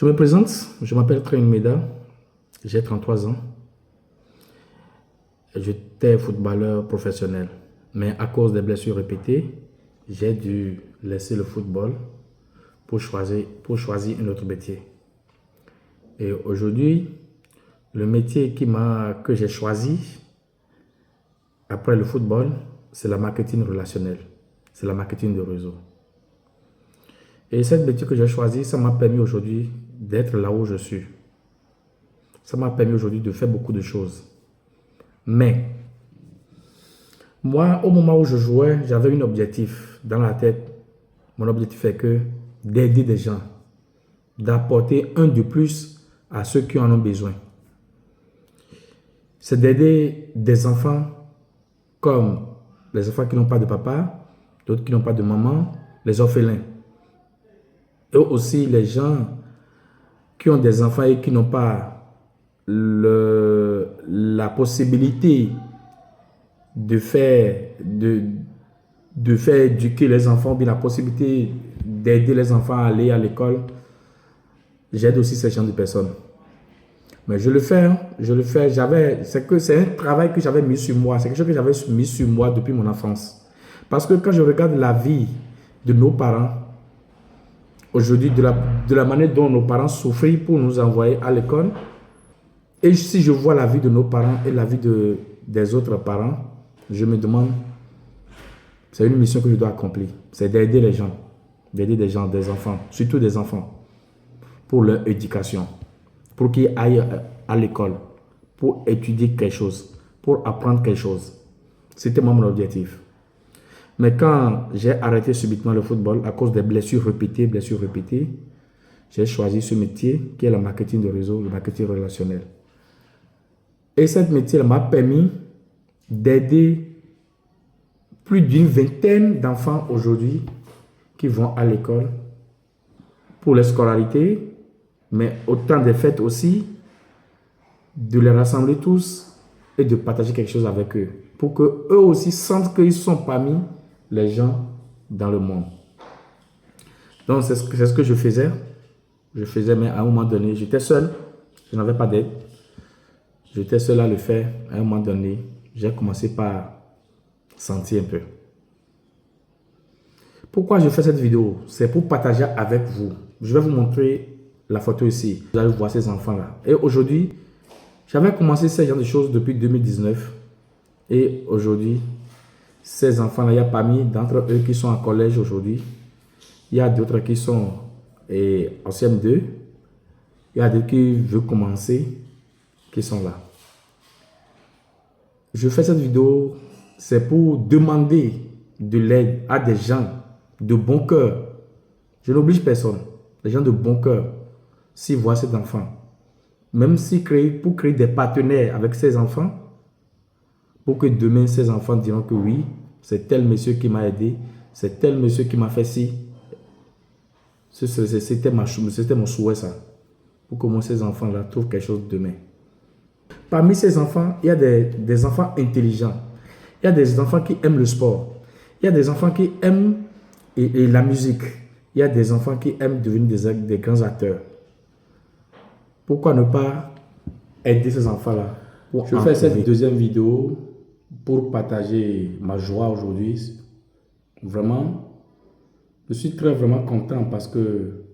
Je me présente, je m'appelle Train Meda, j'ai 33 ans. J'étais footballeur professionnel, mais à cause des blessures répétées, j'ai dû laisser le football pour choisir un autre métier. Et aujourd'hui, le métier que j'ai choisi après le football, c'est la marketing relationnel, c'est la marketing de réseau. Et cette métier que j'ai choisi, ça m'a permis aujourd'hui d'être là où je suis. Ça m'a permis aujourd'hui de faire beaucoup de choses. Mais moi, au moment où je jouais, j'avais un objectif dans la tête. Mon objectif est que d'aider des gens, d'apporter un de plus à ceux qui en ont besoin. C'est d'aider des enfants comme les enfants qui n'ont pas de papa, d'autres qui n'ont pas de maman, les orphelins. Et aussi les gens qui ont des enfants et qui n'ont pas la possibilité de faire éduquer les enfants, bien la possibilité d'aider les enfants à aller à l'école. J'aide aussi ces gens de personnes. Mais je le fais, c'est un travail que j'avais mis sur moi, c'est quelque chose que j'avais mis sur moi depuis mon enfance. Parce que quand je regarde la vie de nos parents, aujourd'hui, de la manière dont nos parents souffraient pour nous envoyer à l'école, et si je vois la vie de nos parents et la vie des autres parents, je me demande, c'est une mission que je dois accomplir. C'est d'aider les gens, des enfants, surtout des enfants, pour leur éducation, pour qu'ils aillent à l'école, pour étudier quelque chose, pour apprendre quelque chose. C'était mon objectif. Mais quand j'ai arrêté subitement le football à cause des blessures répétées, j'ai choisi ce métier qui est le marketing de réseau, le marketing relationnel. Et ce métier m'a permis d'aider plus d'une vingtaine d'enfants aujourd'hui qui vont à l'école pour les scolarités, mais autant des fêtes aussi, de les rassembler tous et de partager quelque chose avec eux, pour qu'eux aussi sentent qu'ils sont parmi les gens dans le monde. Donc c'est ce que je faisais. Mais à un moment donné, j'étais seul, je n'avais pas d'aide. J'étais seul à le faire. À un moment donné, j'ai commencé par sentir un peu. Pourquoi je fais cette vidéo? C'est pour partager avec vous. Je vais vous montrer la photo ici. Vous allez voir ces enfants-là. Et aujourd'hui, j'avais commencé ce genre de choses depuis 2019. Et aujourd'hui, ces enfants-là, il y a parmi d'entre eux qui sont en collège aujourd'hui. Il y a d'autres qui sont en CM2. Il y a d'autres qui veulent commencer, qui sont là. Je fais cette vidéo, c'est pour demander de l'aide à des gens de bon cœur. Je n'oblige personne. Les gens de bon cœur, s'ils voient cet enfant, même pour créer des partenaires avec ces enfants, pour que demain, ces enfants diront que oui, c'est tel monsieur qui m'a aidé, c'est tel monsieur qui m'a fait ci. C'était mon souhait, ça. Pour que moi, ces enfants-là trouvent quelque chose demain. Parmi ces enfants, il y a des enfants intelligents. Il y a des enfants qui aiment le sport. Il y a des enfants qui aiment et la musique. Il y a des enfants qui aiment devenir des grands acteurs. Pourquoi ne pas aider ces enfants-là? Je fais cette deuxième vidéo pour partager ma joie aujourd'hui. Vraiment, je suis vraiment content parce que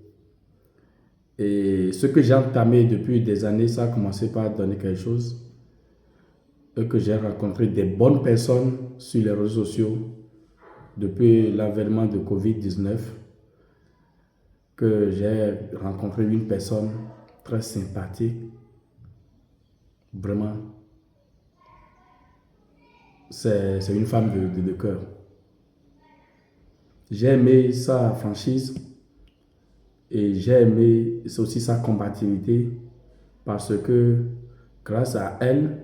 ce que j'ai entamé depuis des années, ça a commencé par donner quelque chose. Et que j'ai rencontré des bonnes personnes sur les réseaux sociaux depuis l'avènement de Covid-19. Que j'ai rencontré une personne très sympathique. Vraiment, c'est une femme de cœur. J'ai aimé sa franchise et j'ai aimé aussi sa combativité parce que grâce à elle,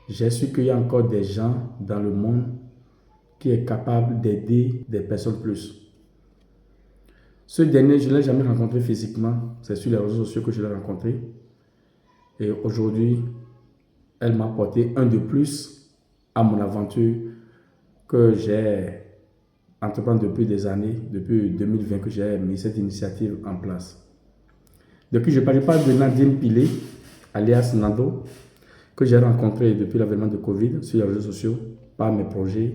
j'ai su qu'il y a encore des gens dans le monde qui est capable d'aider des personnes plus. Ce dernier, je ne l'ai jamais rencontré physiquement. C'est sur les réseaux sociaux que je l'ai rencontré. Et aujourd'hui, elle m'a apporté un de plus à mon aventure que j'ai entrepris depuis des années, depuis 2020 que j'ai mis cette initiative en place. De qui je parle de Nadine Pilé, alias Nando, que j'ai rencontré depuis l'avènement de Covid sur les réseaux sociaux par mes projets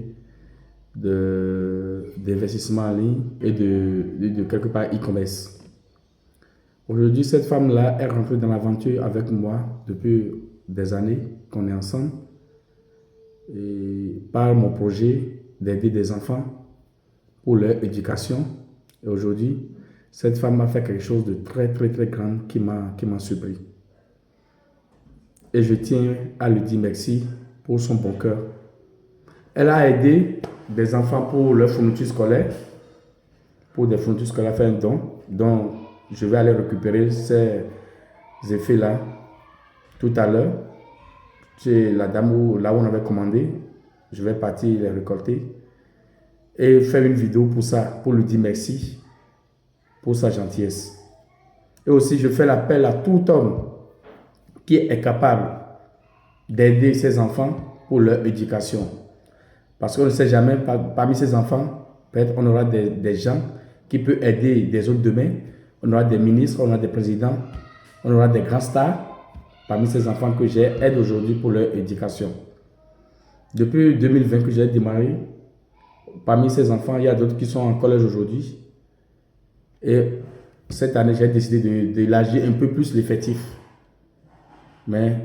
d'investissement en ligne et de quelque part e-commerce. Aujourd'hui, cette femme-là est rentrée dans l'aventure avec moi depuis des années qu'on est ensemble et par mon projet d'aider des enfants pour leur éducation. Et aujourd'hui, cette femme m'a fait quelque chose de très grand qui m'a surpris. Et je tiens à lui dire merci pour son bon cœur. Elle a aidé des enfants pour leur fourniture scolaire, pour des fournitures scolaires, fait un don, dont je vais aller récupérer ces effets-là tout à l'heure. Chez la dame là où on avait commandé, je vais partir les récolter et faire une vidéo pour ça, pour lui dire merci pour sa gentillesse. Et aussi, je fais l'appel à tout homme qui est capable d'aider ses enfants pour leur éducation. Parce qu'on ne sait jamais, parmi ces enfants, peut-être on aura des gens qui peuvent aider des autres demain. On aura des ministres, on aura des présidents, on aura des grands stars. Parmi ces enfants que j'ai, aide aujourd'hui pour leur éducation. Depuis 2020 que j'ai démarré, parmi ces enfants, il y a d'autres qui sont en collège aujourd'hui. Et cette année, j'ai décidé d'élargir un peu plus l'effectif. Mais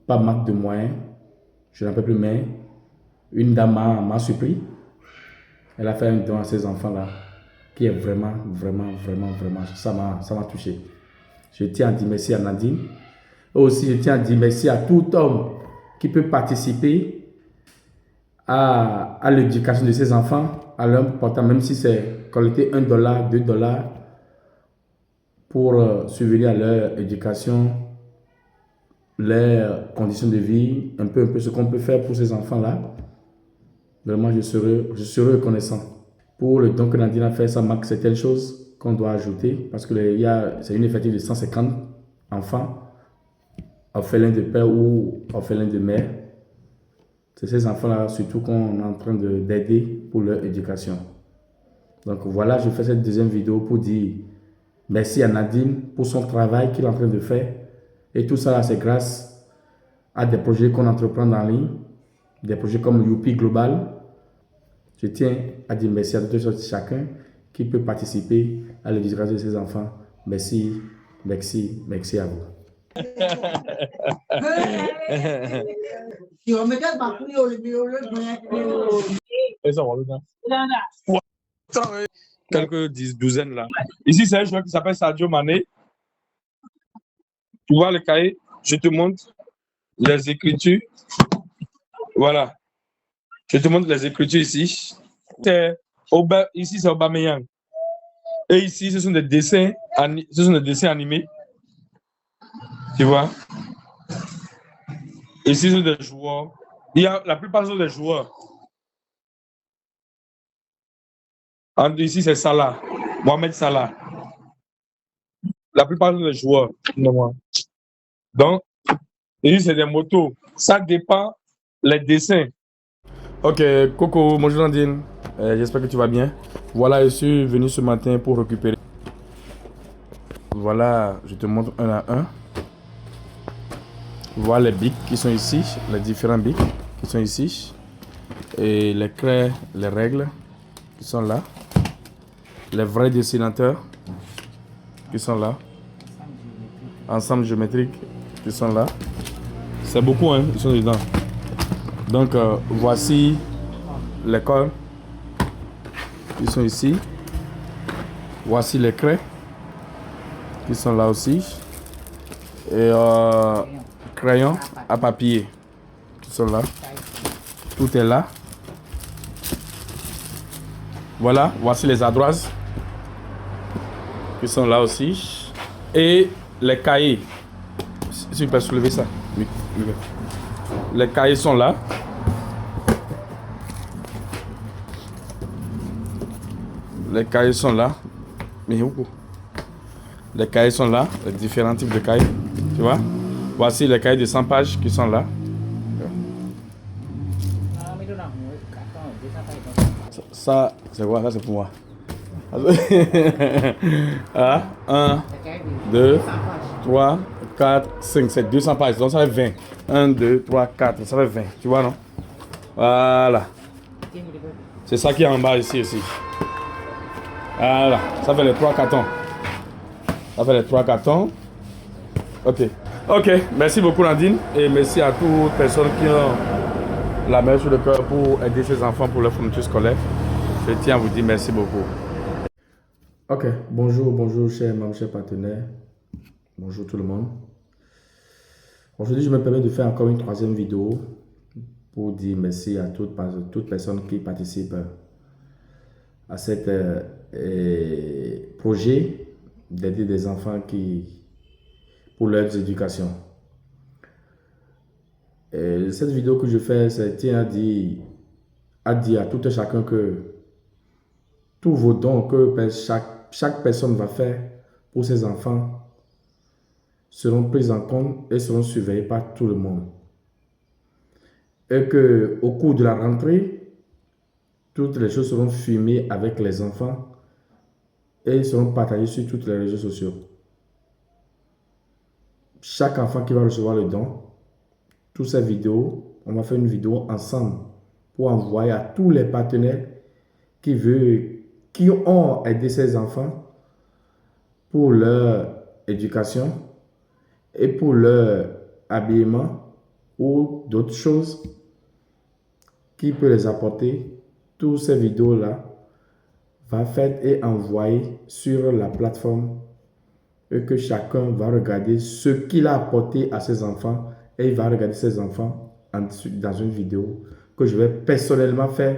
pas manque de moyens. Je n'en peux plus, mais une dame m'a surpris. Elle a fait un don à ces enfants-là qui est vraiment, ça m'a touché. Je tiens à dire merci à Nadine. Et aussi, je tiens à dire merci à tout homme qui peut participer à l'éducation de ses enfants, à leur portant, même si c'est collecter $1, $2 pour subvenir à leur éducation, leurs conditions de vie, un peu ce qu'on peut faire pour ces enfants-là. Vraiment, je serai reconnaissant. Pour le don que Nadine a fait, ça marque certaines choses qu'on doit ajouter parce que c'est une effectif de 150 enfants, orphelins de père ou orphelins de mère. C'est ces enfants-là surtout qu'on est en train d'aider pour leur éducation. Donc voilà, je fais cette deuxième vidéo pour dire merci à Nadine pour son travail qu'il est en train de faire. Et tout ça, c'est grâce à des projets qu'on entreprend en ligne, des projets comme Youpi Global. Je tiens à dire merci à tout chacun qui peut participer à l'éducation de ses enfants. Merci à vous. Quelques douzaines là. Ici, c'est un joueur qui s'appelle Sadio Mané. Tu vois le cahier, je te montre les écritures. Voilà. Je te montre les écritures ici. Ici, c'est Aubameyang. Et ici, ce sont des dessins animés. Tu vois? Ici, ce sont des joueurs. La plupart sont des joueurs. Ici, c'est Salah. Mohamed Salah. La plupart sont des joueurs. Donc, ici, c'est des motos. Ça dépend les dessins. Ok, Coco, bonjour Nadine. J'espère que tu vas bien. Voilà, je suis venu ce matin pour récupérer. Voilà, je te montre un à un. Voilà les bics qui sont ici, les différents bics qui sont ici. Et les craies, les règles qui sont là. Les vrais dessinateurs qui sont là. Ensemble géométrique qui sont là. C'est beaucoup, hein, ils sont dedans. Donc, voici les cols qui sont ici. Voici les craies qui sont là aussi. Et crayons à papier qui sont là. Tout est là. Voilà, voici les ardoises qui sont là aussi. Et les cahiers. Si tu peux soulever ça. Oui. Les cahiers sont là. Les cahiers sont là. Mais où? Les cahiers sont là. Les différents types de cahiers. Tu vois? Voici les cahiers de 100 pages qui sont là. Ça, c'est quoi? Ça, c'est pour moi. 1, 2, 3, 4, 5, c'est 200 pages. Donc ça fait 20. 1, 2, 3, 4, ça fait 20. Tu vois, non? Voilà. C'est ça qui est en bas ici aussi. Voilà. Ça fait les 3 cartons. Ça fait les 3 cartons. Ok. Ok. Merci beaucoup, Nadine. Et merci à toutes les personnes qui ont la main sur le cœur pour aider ces enfants pour leur fourniture scolaire. Je tiens à vous dire merci beaucoup. Ok. Bonjour, bonjour, chers membres, chers partenaires. Bonjour tout le monde. Aujourd'hui, je me permets de faire encore une 3e vidéo pour dire merci à toutes personnes qui participent à ce projet d'aider des enfants pour leur éducation. Et cette vidéo que je fais, c'est tient à dire à tout et chacun que tous vos dons que chaque personne va faire pour ses enfants seront pris en compte et seront surveillés par tout le monde. Et que au cours de la rentrée, toutes les choses seront filmées avec les enfants et seront partagées sur tous les réseaux sociaux. Chaque enfant qui va recevoir le don, toutes ces vidéos, on va faire une vidéo ensemble pour envoyer à tous les partenaires qui ont aidé ces enfants pour leur éducation et pour leur habillement ou d'autres choses qui peuvent les apporter. Toutes ces vidéos-là va faire et envoyer sur la plateforme et que chacun va regarder ce qu'il a apporté à ses enfants et il va regarder ses enfants dans une vidéo que je vais personnellement faire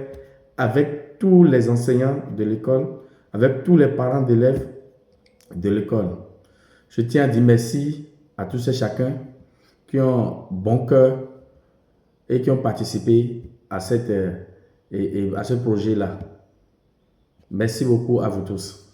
avec tous les enseignants de l'école, avec tous les parents d'élèves de l'école. Je tiens à dire merci à tous et chacun qui ont bon cœur et qui ont participé à ce projet-là. Merci beaucoup à vous tous.